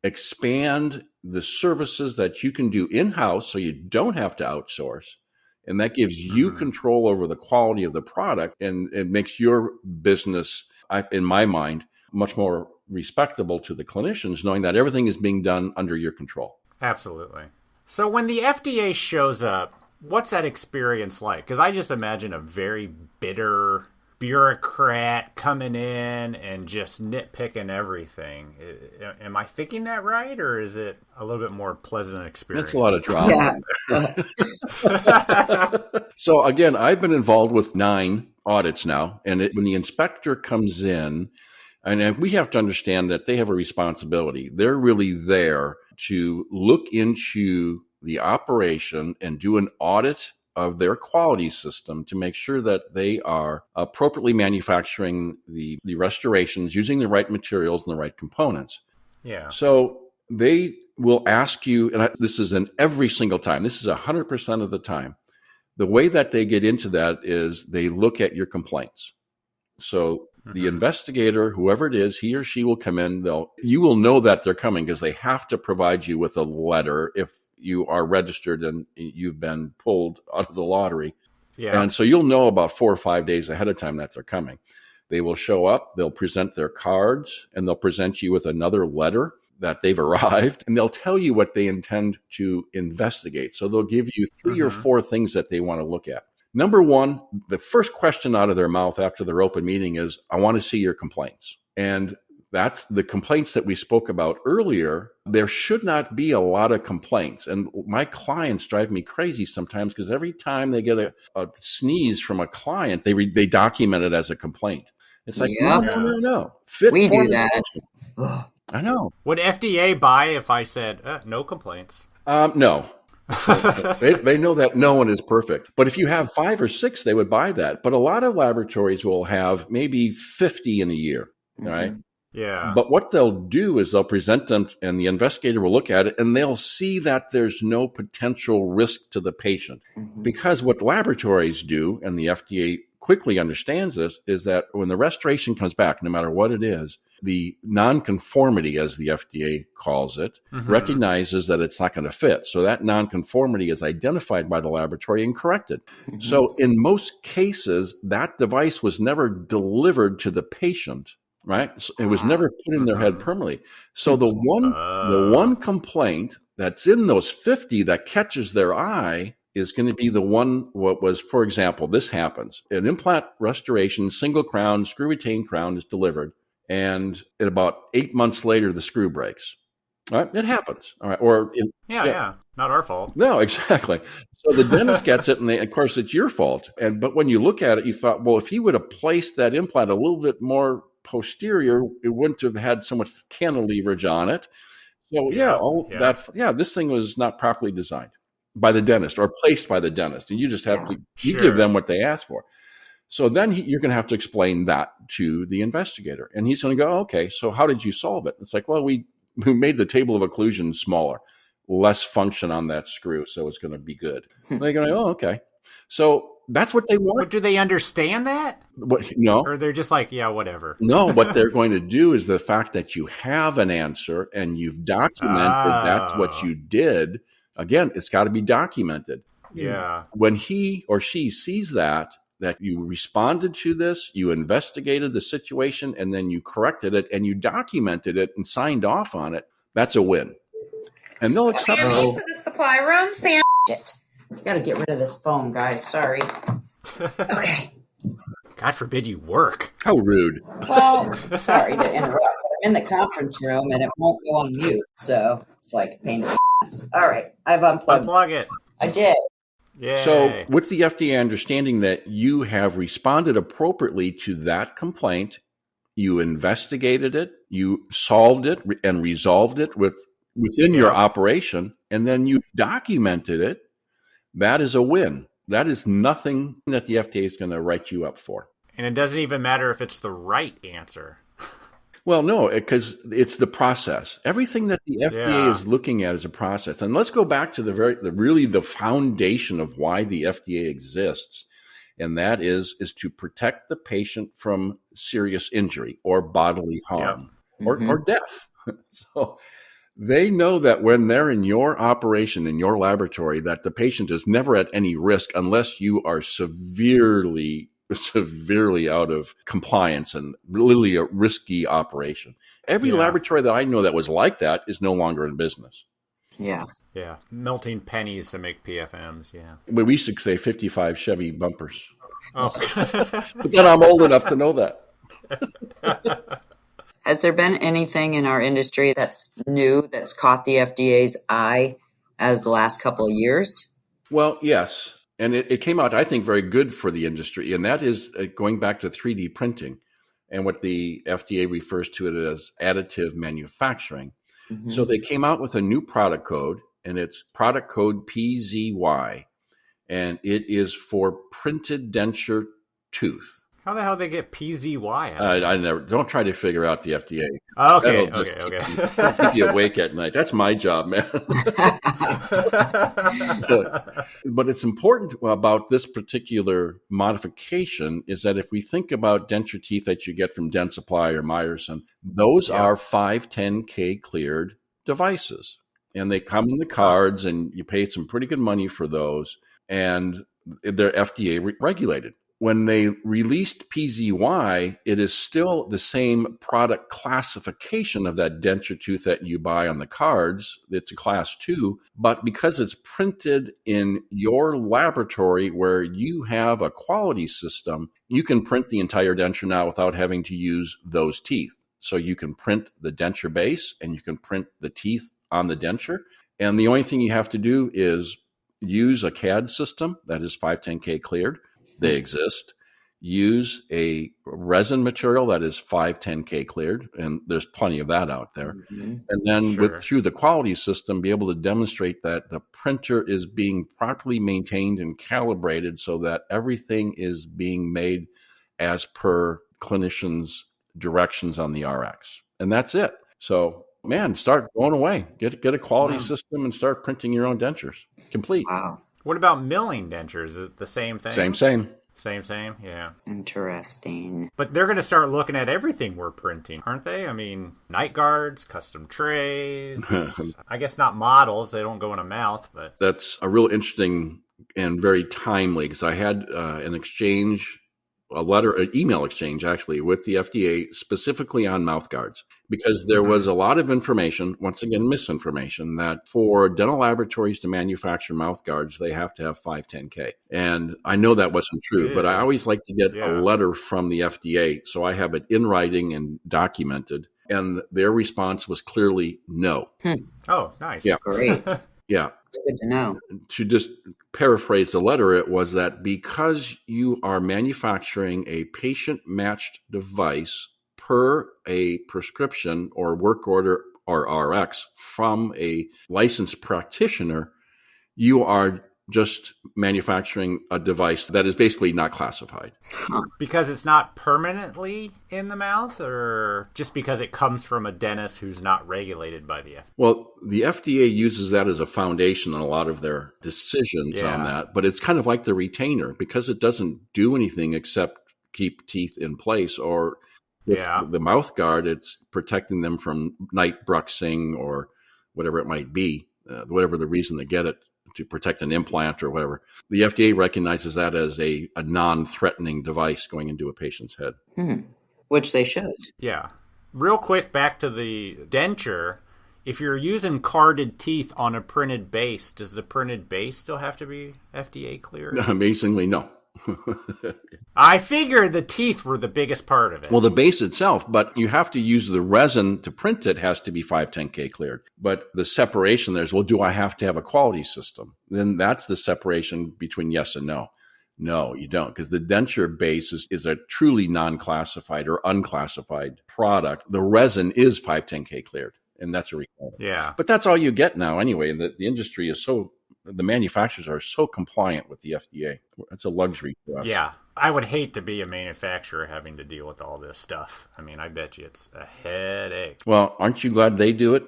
expand the services that you can do in-house so you don't have to outsource. And that gives you control over the quality of the product, and it makes your business, in my mind, much more respectable to the clinicians, knowing that everything is being done under your control. Absolutely. So when the FDA shows up, what's that experience like? Because I just imagine a very bitter bureaucrat coming in and just nitpicking everything. Am I thinking that right, or is it a little bit more pleasant experience? That's a lot of drama. Yeah. So again, I've been involved with 9 audits now, and when the inspector comes in, and we have to understand that they have a responsibility. They're really there to look into the operation and do an audit of their quality system to make sure that they are appropriately manufacturing the restorations using the right materials and the right components. Yeah. So they will ask you, and this is in every single time, this is 100% of the time. The way that they get into that is they look at your complaints. So the investigator, whoever it is, he or she will come in. You will know that they're coming because they have to provide you with a letter if you are registered and you've been pulled out of the lottery. Yeah. And so you'll know about 4 or 5 days ahead of time that they're coming. They will show up, they'll present their cards, and they'll present you with another letter that they've arrived, and they'll tell you what they intend to investigate. So they'll give you 3 or 4 things that they want to look at. Number one, the first question out of their mouth after their open meeting is, I want to see your complaints. And that's the complaints that we spoke about earlier. There should not be a lot of complaints. And my clients drive me crazy sometimes because every time they get a sneeze from a client, they document it as a complaint. It's like, no. We do that. I know. Would FDA buy if I said, no complaints? No. They know that no one is perfect. But if you have 5 or 6, they would buy that. But a lot of laboratories will have maybe 50 in a year, right? Yeah. But what they'll do is they'll present them, and the investigator will look at it, and they'll see that there's no potential risk to the patient. Because what laboratories do, and the FDA quickly understands this, is that when the restoration comes back, no matter what it is, the nonconformity, as the FDA calls it, recognizes that it's not going to fit. So that nonconformity is identified by the laboratory and corrected. So in most cases, that device was never delivered to the patient, right? So it was never put in their head permanently. So the one complaint that's in those 50 that catches their eye is going to be the one, what was, for example, this happens. An implant restoration, single crown, screw retained crown is delivered. And at about 8 months later, the screw breaks. All right, it happens. All right, Not our fault. No, exactly. So the dentist gets it, and of course, it's your fault. But when you look at it, you thought, well, if he would have placed that implant a little bit more posterior, it wouldn't have had so much cantileverage on it. So this thing was not properly designed by the dentist or placed by the dentist, and you just have to give them what they asked for. So then you're going to have to explain that to the investigator. And he's going to go, okay, so how did you solve it? It's like, well, we made the table of occlusion smaller, less function on that screw, so it's going to be good. They're going to go, oh, okay. So that's what they want. But do they understand that? No. Or they're just like, yeah, whatever. No, what they're going to do is the fact that you have an answer and you've documented that's what you did. Again, it's got to be documented. Yeah. When he or she sees that you responded to this, you investigated the situation, and then you corrected it, and you documented it and signed off on it, that's a win. And they'll accept Sammy, it. to the supply room. Sam. Shit. Gotta get rid of this phone, guys. Sorry. Okay. God forbid you work. How rude. Well, sorry to interrupt, but I'm in the conference room and it won't go on mute, so it's like a pain in the ass. All right, I've unplugged. Unplug it. I did. Yay. So with the FDA understanding that you have responded appropriately to that complaint, you investigated it, you solved it and resolved it within your operation, and then you documented it, that is a win. That is nothing that the FDA is going to write you up for. And it doesn't even matter if it's the right answer. Well, no, because it's the process. Everything that the FDA is looking at is a process. And let's go back to the foundation of why the FDA exists. And that is to protect the patient from serious injury or bodily harm or death. So they know that when they're in your operation, in your laboratory, that the patient is never at any risk unless you are severely out of compliance and really a risky operation. Every laboratory that I know that was like that is no longer in business. Yeah. Yeah. Melting pennies to make PFMs. Yeah. We used to say 55 Chevy bumpers. Oh. But then I'm old enough to know that. Has there been anything in our industry that's new that's caught the FDA's eye as the last couple of years? Well, yes. And it came out, I think, very good for the industry. And that is going back to 3D printing and what the FDA refers to it as additive manufacturing. Mm-hmm. So they came out with a new product code, and it's product code PZY. And it is for printed denture tooth. How the hell they get PZY? I never. Don't try to figure out the FDA. Okay. Keep you awake at night. That's my job, man. But it's important about this particular modification is that if we think about denture teeth that you get from Dentsply or Meyerson, those are 510K cleared devices, and they come in the cards, and you pay some pretty good money for those, and they're FDA regulated. When they released PZY, it is still the same product classification of that denture tooth that you buy on the cards. It's a class 2, but because it's printed in your laboratory where you have a quality system, you can print the entire denture now without having to use those teeth. So you can print the denture base and you can print the teeth on the denture. And the only thing you have to do is use a CAD system that is 510K cleared. They exist. Use a resin material that is 510K cleared, and there's plenty of that out there. Mm-hmm. And then through the quality system, be able to demonstrate that the printer is being properly maintained and calibrated so that everything is being made as per clinicians' directions on the RX. And that's it. So, man, start going away. Get a quality system and start printing your own dentures. Complete. Wow. What about milling dentures? Is it the same thing? Same. Yeah. Interesting. But they're going to start looking at everything we're printing, aren't they? I mean, night guards, custom trays. I guess not models. They don't go in a mouth, but... That's a real interesting and very timely, because I had an email exchange actually with the FDA specifically on mouth guards, because there was a lot of information, once again, misinformation, that for dental laboratories to manufacture mouth guards, they have to have 510K. And I know that wasn't true, but I always like to get a letter from the FDA. So I have it in writing and documented. And their response was clearly no. Oh, nice. Yeah. Great. Yeah. It's good to know. To just paraphrase the letter, it was that because you are manufacturing a patient-matched device per a prescription or work order or RX from a licensed practitioner, you are just manufacturing a device that is basically not classified. Because it's not permanently in the mouth, or just because it comes from a dentist who's not regulated by the FDA? Well, the FDA uses that as a foundation on a lot of their decisions on that, but it's kind of like the retainer because it doesn't do anything except keep teeth in place, or with the mouth guard, it's protecting them from night bruxing or whatever it might be, whatever the reason they get it, to protect an implant or whatever. The FDA recognizes that as a non-threatening device going into a patient's head. Which they should. Yeah. Real quick, back to the denture. If you're using carded teeth on a printed base, does the printed base still have to be FDA cleared? Amazingly, no. I figured the teeth were the biggest part of it. Well, the base itself, but you have to use the resin to print it, has to be 510K cleared. But the separation there's, well, do I have to have a quality system? Then that's the separation between yes and no. No, you don't, because the denture base is a truly non-classified or unclassified product. The resin is 510K cleared, and that's a requirement. Yeah. But that's all you get now anyway. The industry is the manufacturers are so compliant with the FDA. It's a luxury for us. Yeah. I would hate to be a manufacturer having to deal with all this stuff. I mean, I bet you it's a headache. Well, aren't you glad they do it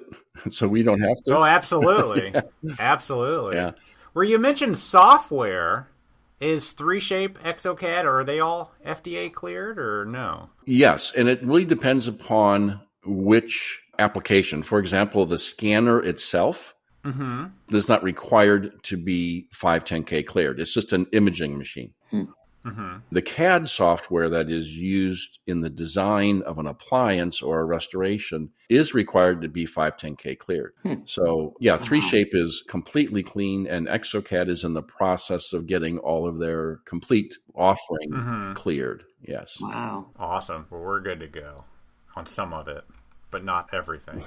so we don't have to? Oh, absolutely. Absolutely. Yeah. Where you mentioned software, is 3Shape, exocad, are they all FDA cleared or no? Yes, and it really depends upon which application. For example, the scanner itself is not required to be 510K cleared. It's just an imaging machine. The CAD software that is used in the design of an appliance or a restoration is required to be 510K cleared. So, yeah, 3Shape is completely clean, and exocad is in the process of getting all of their complete offering cleared. Yes. Wow. Awesome. Well, we're good to go on some of it, but not everything.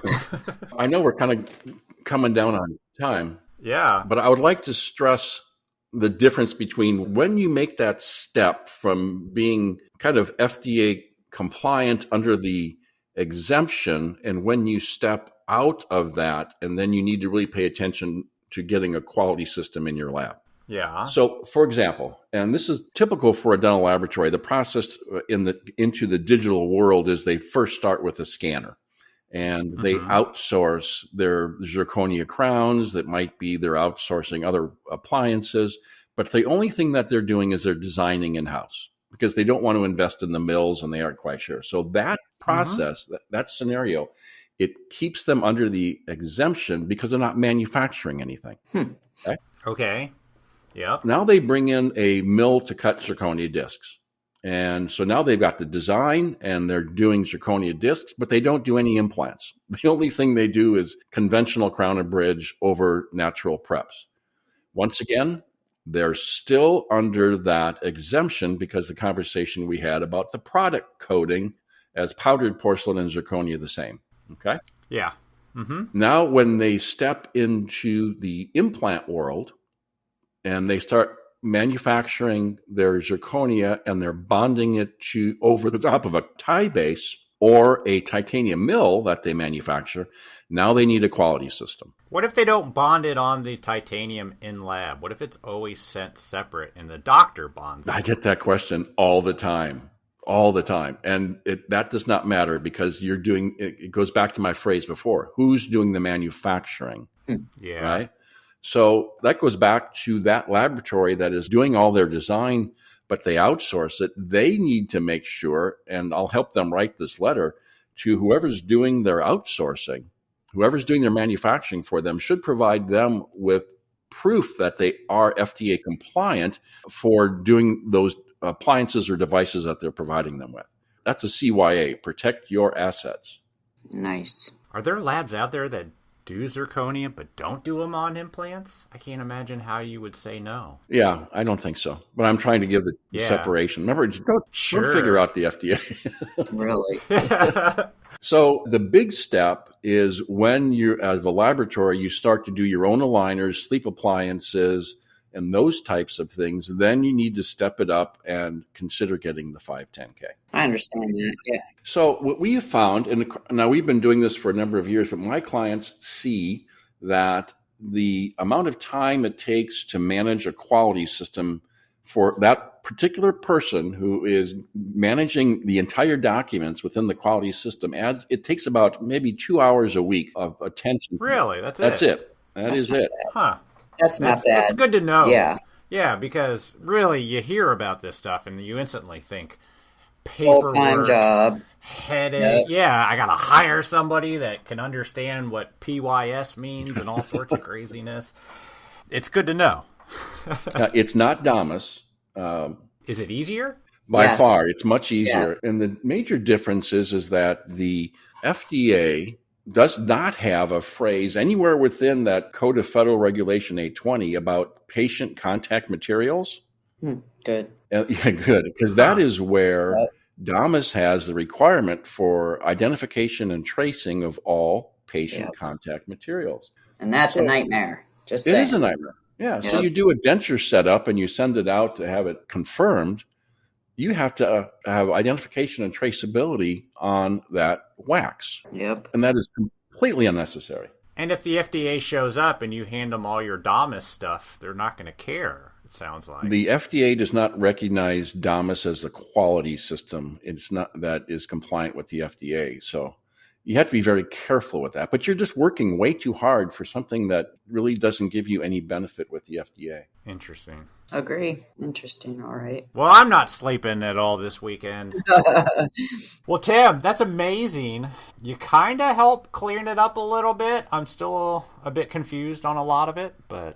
I know we're kind of coming down on time. Yeah. But I would like to stress the difference between when you make that step from being kind of FDA compliant under the exemption and when you step out of that, and then you need to really pay attention to getting a quality system in your lab. Yeah. So, for example, and this is typical for a dental laboratory, the process into the digital world is they first start with a scanner. And they outsource their zirconia crowns. That might be they're outsourcing other appliances. But the only thing that they're doing is they're designing in-house because they don't want to invest in the mills and they aren't quite sure. So that process, that scenario, it keeps them under the exemption because they're not manufacturing anything. Okay. Yep. Now they bring in a mill to cut zirconia discs. And so now they've got the design and they're doing zirconia discs, but they don't do any implants. The only thing they do is conventional crown and bridge over natural preps. Once again, they're still under that exemption because the conversation we had about the product coding as powdered porcelain and zirconia the same. Okay? Yeah. Now when they step into the implant world and they start manufacturing their zirconia and they're bonding it to over the top of a tie base or a titanium mill that they manufacture, now they need a quality system. What if they don't bond it on the titanium in lab? What if it's always sent separate and the doctor bonds it? I get that question all the time. And that does not matter because it goes back to my phrase before, who's doing the manufacturing? Yeah. Right? So that goes back to that laboratory that is doing all their design, but they outsource it. They need to make sure, and I'll help them write this letter to whoever's doing their outsourcing, whoever's doing their manufacturing for them should provide them with proof that they are FDA compliant for doing those appliances or devices that they're providing them with. That's a CYA, protect your assets. Nice. Are there labs out there that do zirconia but don't do them on implants? I can't imagine how you would say no. Yeah, I don't think so. But I'm trying to give the separation. Remember, don't figure out the FDA. Really? So the big step is when you're, as a laboratory, you start to do your own aligners, sleep appliances, and those types of things. Then you need to step it up and consider getting the 510K. I understand that, yeah. So what we have found, and now we've been doing this for a number of years, but my clients see that the amount of time it takes to manage a quality system for that particular person who is managing the entire documents within the quality system it takes about maybe 2 hours a week of attention. Really? That's it. That is it. Huh. That's not bad. That's good to know. Yeah. Yeah, because really you hear about this stuff and you instantly think Full-time paperwork, job. headache. Yeah, I got to hire somebody that can understand what PYS means and all sorts of craziness. It's good to know. It's not DAMAS. Is it easier? By far, it's much easier. Yeah. And the major difference is that the FDA does not have a phrase anywhere within that Code of Federal Regulation 820 about patient contact materials. Good. Yeah, good. Because that is where DAMAS has the requirement for identification and tracing of all patient contact materials. And that's a nightmare. Just It saying. is a nightmare. Yeah. So you do a denture setup and you send it out to have it confirmed. You have to have identification and traceability on that wax. Yep. And that is completely unnecessary. And if the FDA shows up and you hand them all your DAMAS stuff, they're not going to care, it sounds like. The FDA does not recognize DAMAS as the quality system. It's not that is compliant with the FDA. So you have to be very careful with that. But you're just working way too hard for something that really doesn't give you any benefit with the FDA. Interesting. Agree. Interesting. All right. Well, I'm not sleeping at all this weekend. Well, Tim, that's amazing. You kind of helped clearing it up a little bit. I'm still a bit confused on a lot of it, but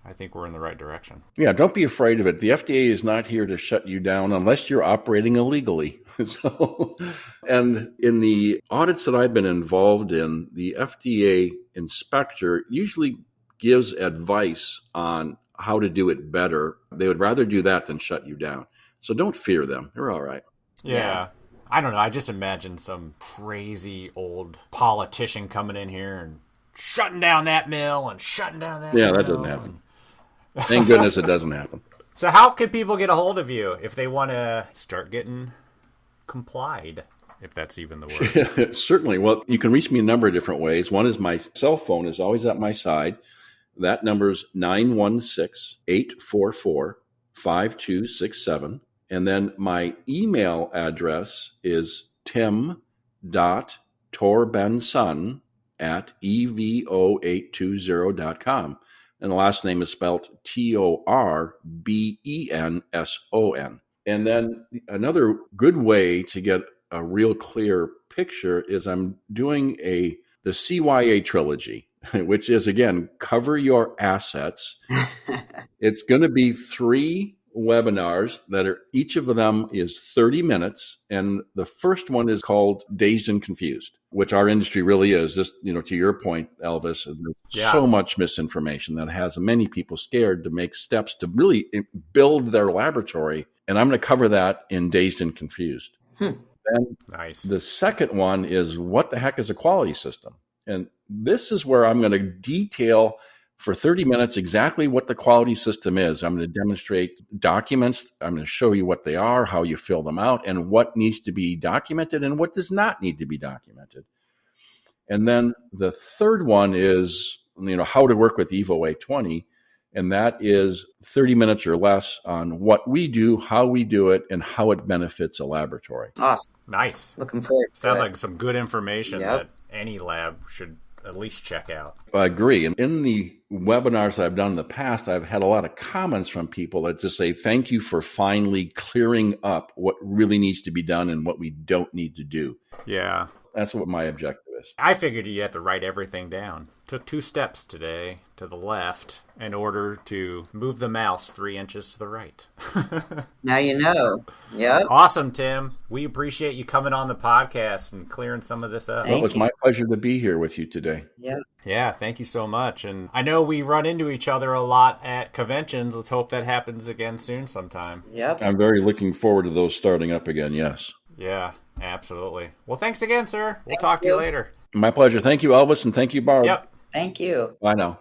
I think we're in the right direction. Yeah, don't be afraid of it. The FDA is not here to shut you down unless you're operating illegally. And in the audits that I've been involved in, the FDA inspector usually gives advice on how to do it better. They would rather do that than shut you down. So don't fear them. They're all right. Yeah. I don't know. I just imagine some crazy old politician coming in here and shutting down that mill and shutting down that mill. Yeah, that doesn't happen. Thank goodness it doesn't happen. So how can people get a hold of you if they want to start getting complied, if that's even the word? Certainly. Well, you can reach me a number of different ways. One is my cell phone is always at my side. That number is 916-844-5267. And then my email address is tim.torbenson@evo820.com. And the last name is spelled Torbenson. And then another good way to get a real clear picture is I'm doing the CYA trilogy, which is, again, cover your assets. It's going to be 3 webinars that are, each of them is 30 minutes. And the first one is called Dazed and Confused, which our industry really is. Just, to your point, Elvis, there's so much misinformation that has many people scared to make steps to really build their laboratory. And I'm going to cover that in Dazed and Confused. Then the second one is what the heck is a quality system? And this is where I'm going to detail for 30 minutes exactly what the quality system is. I'm going to demonstrate documents. I'm going to show you what they are, how you fill them out, and what needs to be documented and what does not need to be documented. And then the third one is, how to work with Evo820. And that is 30 minutes or less on what we do, how we do it, and how it benefits a laboratory. Awesome. Nice. Looking forward to Sounds it. like some good information that any lab should at least check out. I agree. And in the webinars that I've done in the past, I've had a lot of comments from people that just say, thank you for finally clearing up what really needs to be done and what we don't need to do. Yeah. That's what my objective is. I figured you have to write everything down. Took 2 steps today to the left in order to move the mouse 3 inches to the right. Now you know. Yep. Awesome, Tim. We appreciate you coming on the podcast and clearing some of this up. It was my pleasure to be here with you today. Yeah. Yeah, thank you so much. And I know we run into each other a lot at conventions. Let's hope that happens again soon sometime. Yep. I'm very looking forward to those starting up again, yes. Yeah, absolutely. Well, thanks again, sir. We'll talk to you later. My pleasure. Thank you, Elvis, and thank you, Barb. Yep. Thank you. Bye now.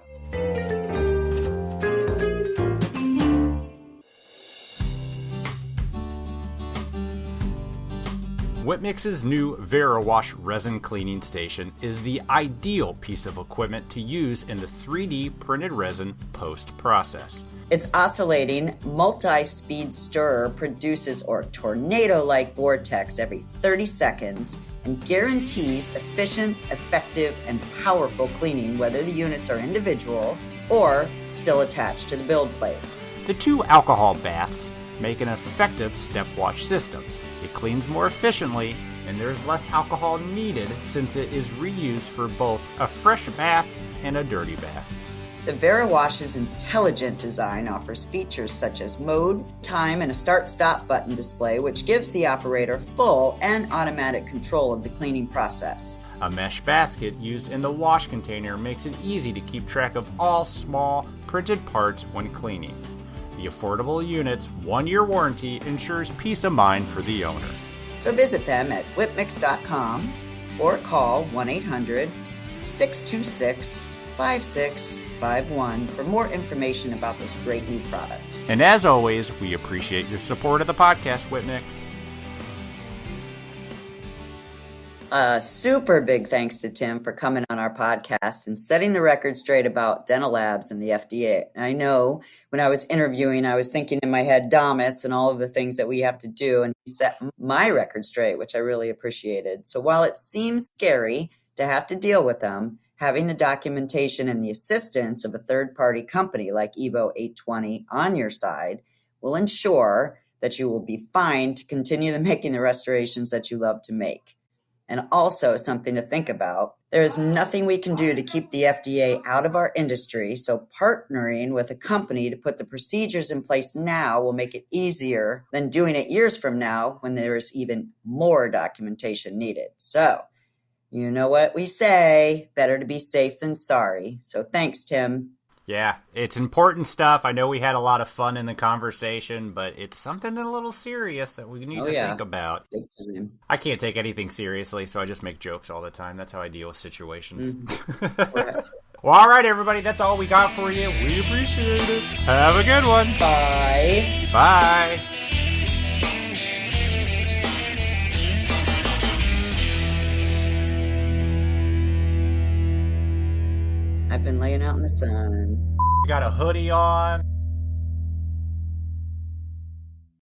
Whitmix's new VeriWash resin cleaning station is the ideal piece of equipment to use in the 3D printed resin post-process. Its oscillating, multi-speed stirrer produces a tornado-like vortex every 30 seconds and guarantees efficient, effective, and powerful cleaning whether the units are individual or still attached to the build plate. The 2 alcohol baths make an effective step wash system. It cleans more efficiently, and there's less alcohol needed since it is reused for both a fresh bath and a dirty bath. The VeriWash's intelligent design offers features such as mode, time, and a start-stop button display, which gives the operator full and automatic control of the cleaning process. A mesh basket used in the wash container makes it easy to keep track of all small, printed parts when cleaning. The affordable unit's 1-year warranty ensures peace of mind for the owner. So visit them at whitmix.com or call 1-800-626-5651 for more information about this great new product. And as always, we appreciate your support of the podcast, Whitmix. Super big thanks to Tim for coming on our podcast and setting the record straight about dental labs and the FDA. I know when I was interviewing, I was thinking in my head, DOMIS and all of the things that we have to do, and he set my record straight, which I really appreciated. So while it seems scary to have to deal with them, having the documentation and the assistance of a third-party company like Evo820 on your side will ensure that you will be fine to continue making the restorations that you love to make. And also something to think about, there is nothing we can do to keep the FDA out of our industry, so partnering with a company to put the procedures in place now will make it easier than doing it years from now when there is even more documentation needed. So, you know what we say, better to be safe than sorry. So thanks, Tim. Yeah, it's important stuff. I know we had a lot of fun in the conversation, but it's something a little serious that we need to think about. I can't take anything seriously, so I just make jokes all the time. That's how I deal with situations. Well, all right, everybody. That's all we got for you. We appreciate it. Have a good one. Bye. Bye. I've been laying out in the sun. Got a hoodie on.